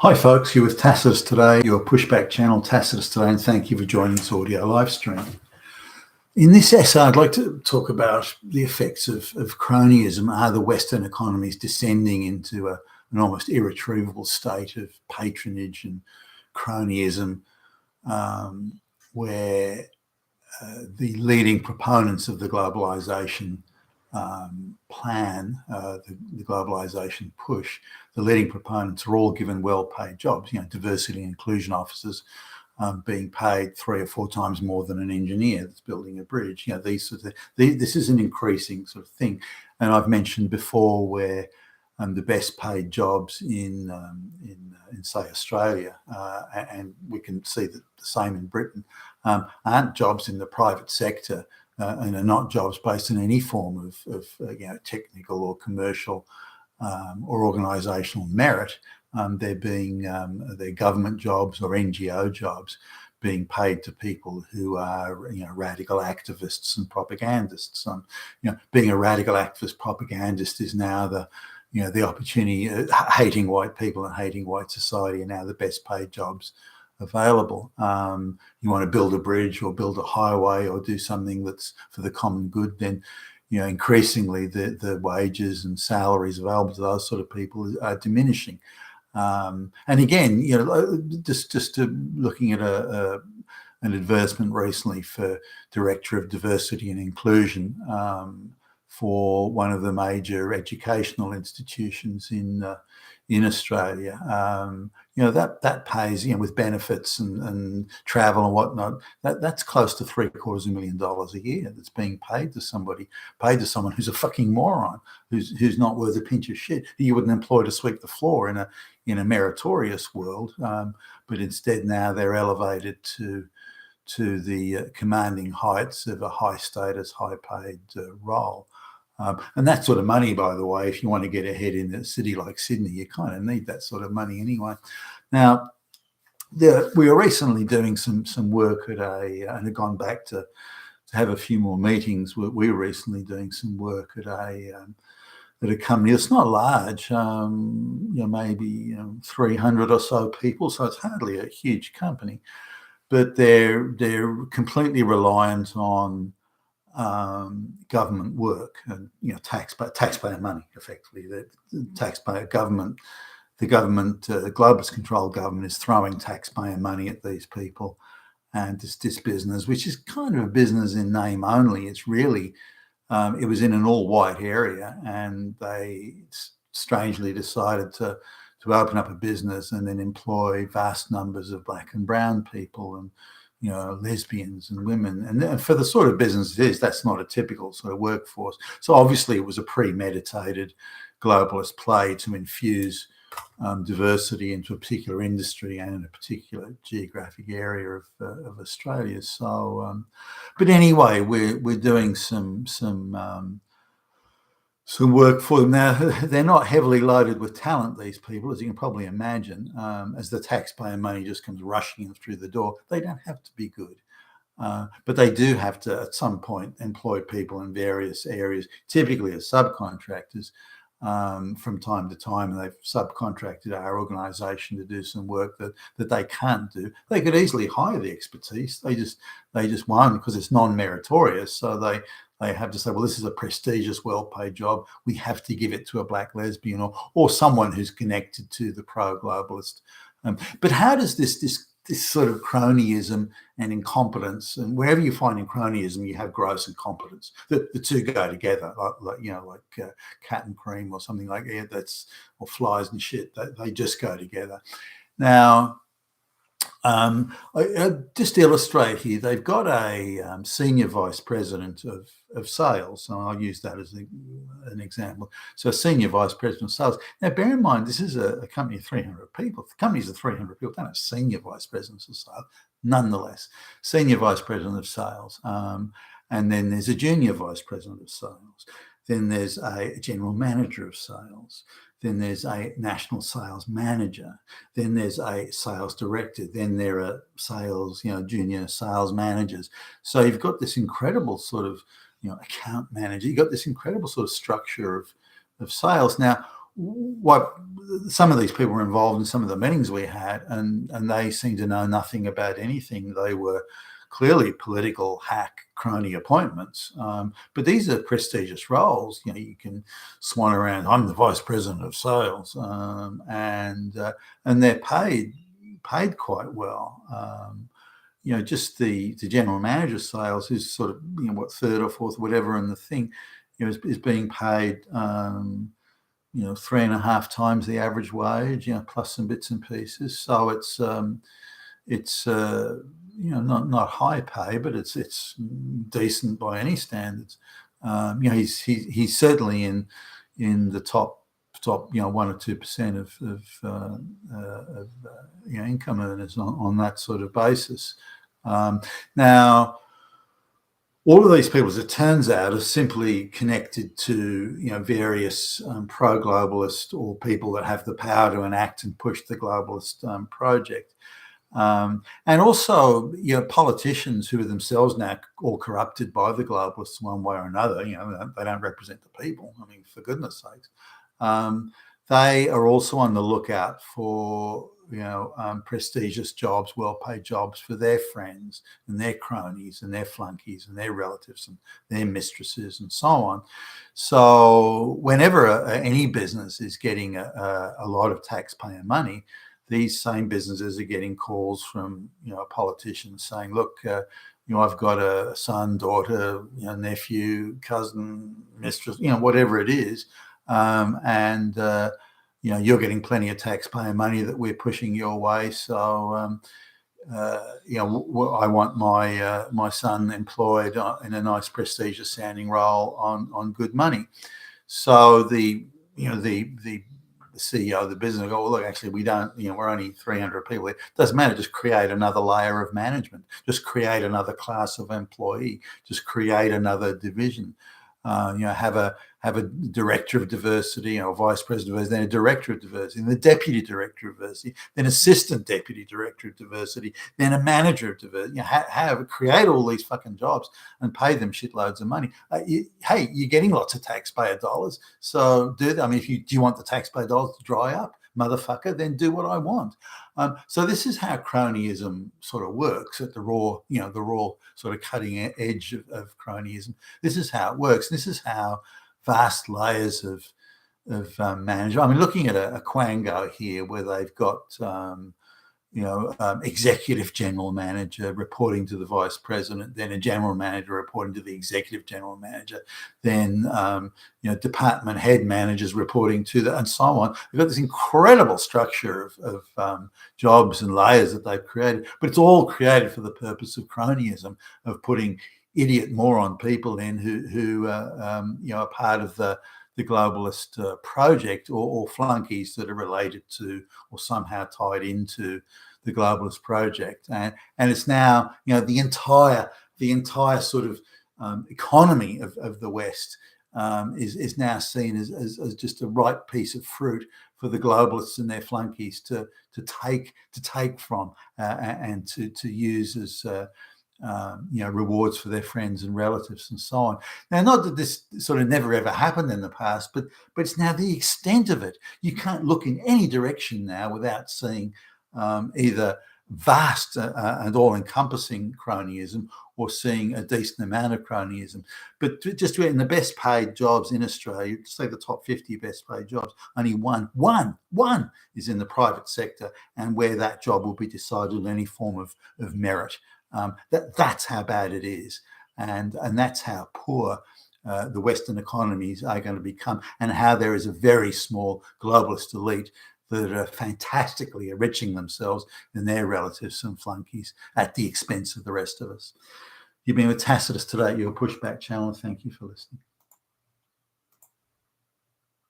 Hi folks, you're with Tacitus today, your pushback channel Tacitus today, and thank you for joining this audio live stream. In this essay, I'd like to talk about the effects of cronyism. Are the Western economies descending into an almost irretrievable state of patronage and cronyism, where the leading proponents of the globalization plan, the globalization push, the leading proponents are all given well-paid jobs, diversity and inclusion officers being paid 3 or 4 times more than an engineer that's building a bridge. This is an increasing sort of thing. And I've mentioned before where the best paid jobs in say Australia, and we can see that the same in Britain, aren't jobs in the private sector, and are not jobs based on any form of technical or commercial or organisational merit. They're government jobs or NGO jobs being paid to people who are radical activists and propagandists. Being a radical activist propagandist is now the opportunity. Hating white people and hating white society are now the best paid jobs available. You want to build a bridge or build a highway or do something that's for the common good, then increasingly the wages and salaries available to those sort of people are diminishing. And again, just looking at an advertisement recently for Director of Diversity and Inclusion for one of the major educational institutions in Australia. That pays, with benefits and travel and whatnot, that's close to $750,000 a year that's being paid to someone who's a fucking moron, who's not worth a pinch of shit, who you wouldn't employ to sweep the floor in a meritorious world, but instead now they're elevated to the commanding heights of a high status, high paid role. And that sort of money, by the way, if you want to get ahead in a city like Sydney, you kind of need that sort of money anyway. Now, we were recently doing some work and had gone back to have a few more meetings. We were recently doing some work at a company that's not large, maybe 300 or so people, so it's hardly a huge company, but they're completely reliant on government work and taxpayer money, effectively. The globalist controlled government is throwing taxpayer money at these people, and this business, which is kind of a business in name only. It's really it was in an all-white area, and they strangely decided to open up a business and then employ vast numbers of black and brown people and lesbians and women. And for the sort of business it is, that's not a typical sort of workforce. So obviously it was a premeditated globalist play to infuse diversity into a particular industry and in a particular geographic area of Australia. So, but anyway, we're doing some work for them now. They're not heavily loaded with talent, these people, as you can probably imagine. As the taxpayer money just comes rushing in through the door, they don't have to be good. But they do have to, at some point, employ people in various areas, typically as subcontractors, from time to time. And they've subcontracted our organisation to do some work that they can't do. They could easily hire the expertise. They just won't, because it's non-meritorious. So they have to say, well, this is a prestigious, well-paid job. We have to give it to a black lesbian or someone who's connected to the pro-globalist. But how does this sort of cronyism and incompetence, and wherever you find in cronyism, you have gross incompetence. The two go together, like cat and cream or something like that. Or flies and shit. They just go together. Now, just to illustrate here, they've got a senior vice president of sales. So I'll use that as an example. So a senior vice president of sales. Now, bear in mind, this is a company of 300 people. The companies of 300 people don't have senior vice presidents of sales. Nonetheless, senior vice president of sales. And then there's a junior vice president of sales. Then there's a general manager of sales. Then there's a national sales manager. Then there's a sales director. Then there are sales, junior sales managers. So you've got this incredible sort of, account manager. You've got this incredible sort of structure of sales. Now, what some of these people were involved in some of the meetings we had, and they seemed to know nothing about anything. They were clearly political hack crony appointments, but these are prestigious roles. You can swan around. I'm the vice president of sales, and they're paid quite well. Just the general manager of sales, who's sort of what, third or fourth, whatever, in the thing, is being paid 3.5 times the average wage, plus some bits and pieces. So it's not high pay, but it's decent by any standards. He's certainly in the top 1 or 2% of income earners on that sort of basis. Now, all of these people, as it turns out, are simply connected to various pro-globalist or people that have the power to enact and push the globalist project, and also politicians who are themselves now all corrupted by the globalists one way or another. They don't represent the people. I mean, for goodness sakes. They are also on the lookout for prestigious jobs, well-paid jobs for their friends and their cronies and their flunkies and their relatives and their mistresses and so on. So whenever any business is getting a lot of taxpayer money, these same businesses are getting calls from politicians saying, look, I've got a son, daughter, nephew, cousin, mistress, whatever it is, and you're getting plenty of taxpayer money that we're pushing your way. So, I want my son employed in a nice, prestigious sounding role on good money. So the CEO of the business go, well, look, actually, we don't, we're only 300 people. It doesn't matter. Just create another layer of management. Just create another class of employee. Just create another division. Have a director of diversity, vice president of diversity, then a director of diversity, then the deputy director of diversity, then assistant deputy director of diversity, then a manager of diversity. Create all these fucking jobs and pay them shitloads of money. You're getting lots of taxpayer dollars, so do that. I mean, do you want the taxpayer dollars to dry up, motherfucker? Then do what I want. So this is how cronyism sort of works at the raw sort of cutting edge of cronyism. This is how it works. This is how vast layers of management. I mean, looking at a Quango here, where they've got executive general manager reporting to the vice president, then a general manager reporting to the executive general manager, then department head managers reporting to and so on. They've got this incredible structure of jobs and layers that they've created, but it's all created for the purpose of cronyism, of putting idiot moron people in who are part of the globalist project, or flunkies that are related to or somehow tied into the globalist project. And it's now the entire sort of economy of the West is now seen as just a ripe piece of fruit for the globalists and their flunkies to take from and to use as rewards for their friends and relatives and so on. Now, not that this sort of never ever happened in the past, but it's now the extent of it. You can't look in any direction now without seeing either vast and all-encompassing cronyism, or seeing a decent amount of cronyism. But just in the best paid jobs in Australia, say the top 50 best paid jobs, only one is in the private sector, and where that job will be decided on any form of merit. That's how bad it is, and that's how poor the Western economies are going to become, and how there is a very small globalist elite that are fantastically enriching themselves and their relatives and flunkies at the expense of the rest of us. You've been with Tacitus today, your Pushback channel. Thank you for listening.